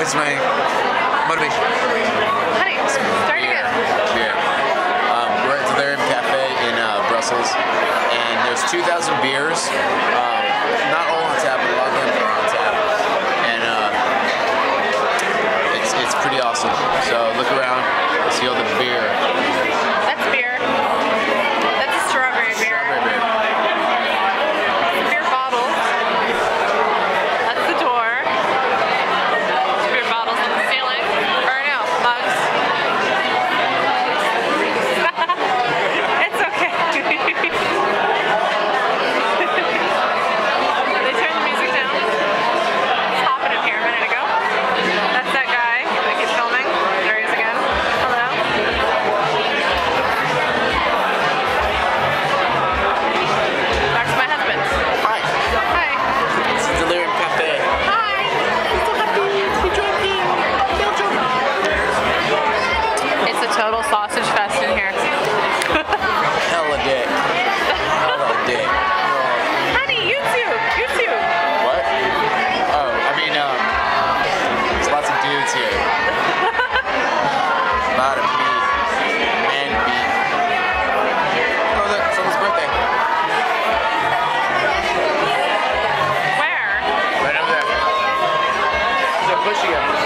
That's my motivation. Honey, start again. Beer. We're at Delirium Cafe in Brussels, and there's 2,000 beers. Not all on tap, but a lot of them are on tap, and it's pretty awesome. So look around, see all the beer. That's beer. That's a strawberry beer. Strawberry beer. Beer bottles. That's the door. Beer bottles on the ceiling. Or no, mugs. It's okay. They turned the music down. It's hopping in here a minute ago. That's that guy that keeps filming. There he is again. Hello. Back to my husband. Hi. Hi. It's the Delirium Cafe. Hi. I'm so happy to be drinking. It's a total sausage fest in here. Hella dick. Hella dick. Honey, YouTube. YouTube. What? Oh, I mean, there's lots of dudes here. A lot of meat. Man meat. Oh, look, someone's birthday. Where? Right over there. They're pushing it.